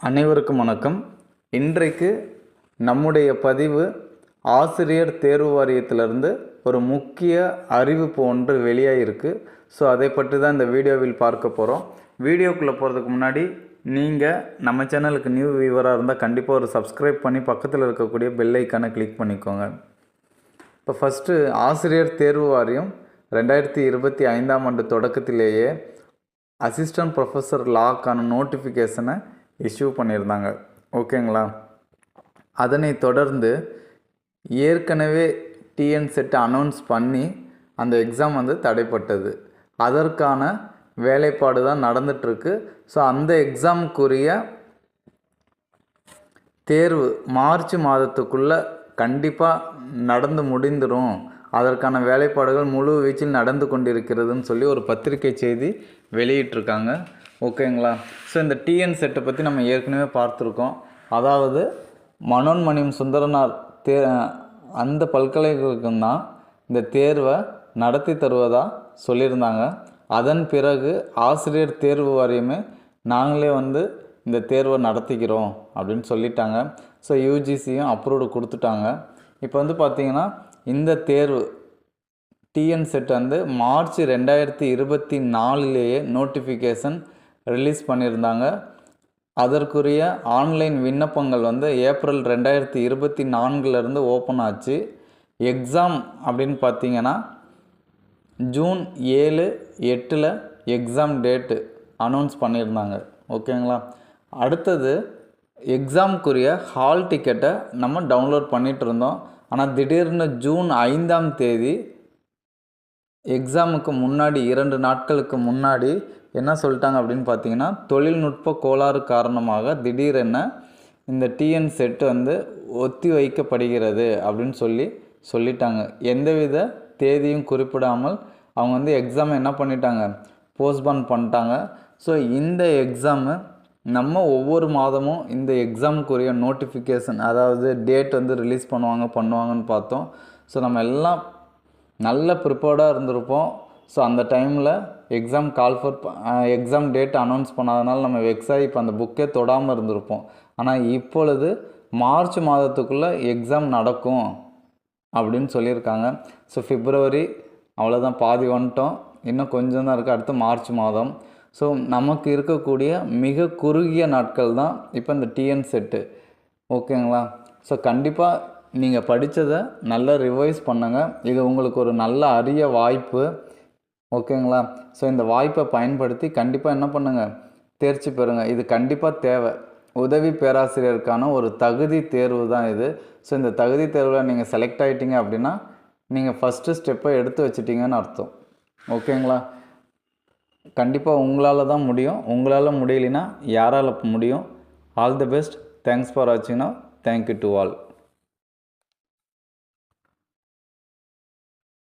அனைவருக்கும் வணக்கம். இன்றைக்கு நம்முடைய பதிவு ஆசிரியர் தேர்வு வாரியத்திலிருந்து ஒரு முக்கிய அறிவிப்பு ஒன்று வெளியாகிருக்கு. ஸோ அதை பற்றி தான் இந்த வீடியோவில் பார்க்க போகிறோம். வீடியோக்குள்ளே போகிறதுக்கு முன்னாடி நீங்கள் நம்ம சேனலுக்கு நியூ வியூவராக இருந்தால் கண்டிப்பாக ஒரு சப்ஸ்கிரைப் பண்ணி பக்கத்தில் இருக்கக்கூடிய பெல் ஐக்கானை கிளிக் பண்ணிக்கோங்க. இப்போ ஃபஸ்ட்டு ஆசிரியர் தேர்வு வாரியம் 2025ஆம் ஆண்டு தொடக்கத்திலேயே அசிஸ்டன்ட் ப்ரொஃபஸர் லாக்கான நோட்டிஃபிகேஷனை இஷ்யூ பண்ணியிருந்தாங்க. ஓகேங்களா? அதனை தொடர்ந்து ஏற்கனவே டிஎன் செட் அனௌன்ஸ் பண்ணி அந்த எக்ஸாம் தடைப்பட்டது. அதற்கான வேலைப்பாடு தான் நடந்துகிட்ருக்கு. ஸோ அந்த எக்ஸாமுக்குரிய தேர்வு மார்ச் மாதத்துக்குள்ளே கண்டிப்பாக நடந்து முடிந்துடும். அதற்கான வேலைப்பாடுகள் முழு வீச்சில் நடந்து கொண்டிருக்கிறதுன்னு சொல்லி ஒரு பத்திரிகை செய்தி வெளியிட்டிருக்காங்க. ஓகேங்களா? ஸோ இந்த டிஎன் செட்டை பற்றி நம்ம ஏற்கனவே பார்த்துருக்கோம். அதாவது மனோன்மணியம் சுந்தரனார் அந்த பல்கலைக்கழகம் தான் இந்த தேர்வை நடத்தி தருவதாக சொல்லியிருந்தாங்க. அதன் பிறகு ஆசிரியர் தேர்வு வாரியமே நாங்களே இந்த தேர்வை நடத்திக்கிறோம் அப்படின்னு சொல்லிட்டாங்க. ஸோ யூஜிசியும் அப்ரூவ்டு கொடுத்துட்டாங்க. இப்போ பார்த்திங்கன்னா இந்த தேர்வு டிஎன் செட் மார்ச் 2024லேயே நோட்டிஃபிகேஷன் ரிலீஸ் பண்ணியிருந்தாங்க. அதற்குரிய ஆன்லைன் விண்ணப்பங்கள் ஏப்ரல் 2024லேருந்து ஓப்பன் ஆச்சு. எக்ஸாம் அப்படின்னு பார்த்தீங்கன்னா ஜூன் 7, 8 எக்ஸாம் டேட்டு அனௌன்ஸ் பண்ணியிருந்தாங்க. ஓகேங்களா? அடுத்தது எக்ஸாமுக்குரிய ஹால் டிக்கெட்டை நம்ம டவுன்லோட் பண்ணிகிட்டு இருந்தோம். ஆனால் திடீர்னு ஜூன் 5ஆம் தேதி எக்ஸாமுக்கு முன்னாடி 2 நாட்களுக்கு முன்னாடி என்ன சொல்லிட்டாங்க அப்படின்னு பார்த்தீங்கன்னா, தொழில்நுட்ப கோளாறு காரணமாக திடீரென இந்த டிஎன் செட்டு ஒத்தி வைக்கப்படுகிறது அப்படின்னு சொல்லிட்டாங்க. எந்தவித தேதியும் குறிப்பிடாமல் அவங்க எக்ஸாமை என்ன பண்ணிட்டாங்க, போஸ்ட்பான் பண்ணிட்டாங்க. ஸோ இந்த எக்ஸாமு நம்ம ஒவ்வொரு மாதமும் இந்த எக்ஸாமுக்குரிய நோட்டிஃபிகேஷன், அதாவது டேட் ரிலீஸ் பண்ணுவாங்கன்னு பார்த்தோம். ஸோ நம்ம எல்லாம் நல்ல ப்ரிப்பேர்டாக இருந்திருப்போம். ஸோ அந்த டைமில் எக்ஸாம் டேட் அனௌன்ஸ் பண்ணாதனால நம்ம வெக்ஸாகி இப்போ அந்த புக்கே தொடாமல் இருந்திருப்போம். ஆனால் இப்பொழுது மார்ச் மாதத்துக்குள்ளே எக்ஸாம் நடக்கும் அப்படின்னு சொல்லியிருக்காங்க. ஸோ பிப்ரவரி அவ்வளோதான், பாதி வந்துட்டோம். இன்னும் கொஞ்சம் தான் இருக்குது. அடுத்து மார்ச் மாதம். ஸோ நமக்கு இருக்கக்கூடிய மிக குறுகிய நாட்கள் தான் இப்போ இந்த டிஎன் செட்டு. ஓகேங்களா? ஸோ கண்டிப்பாக நீங்கள் படித்ததை நல்லா ரிவைஸ் பண்ணுங்கள். இது உங்களுக்கு ஒரு நல்ல அரிய வாய்ப்பு. ஓகேங்களா? ஸோ இந்த வாய்ப்பை பயன்படுத்தி கண்டிப்பாக என்ன பண்ணுங்கள், தேர்ச்சி பெறுங்க. இது கண்டிப்பாக தேவை. உதவி பேராசிரியருக்கான ஒரு தகுதி தேர்வு தான் இது. ஸோ இந்த தகுதி தேர்வில் நீங்கள் செலக்ட் ஆகிட்டீங்க அப்படின்னா நீங்கள் ஃபஸ்ட்டு ஸ்டெப்பை எடுத்து வச்சிட்டிங்கன்னு அர்த்தம். ஓகேங்களா? கண்டிப்பாக உங்களால் தான் முடியும். உங்களால் முடியலைன்னா யாரால் முடியும்? All the best. Thanks for வாட்சிங். Now thank you to all.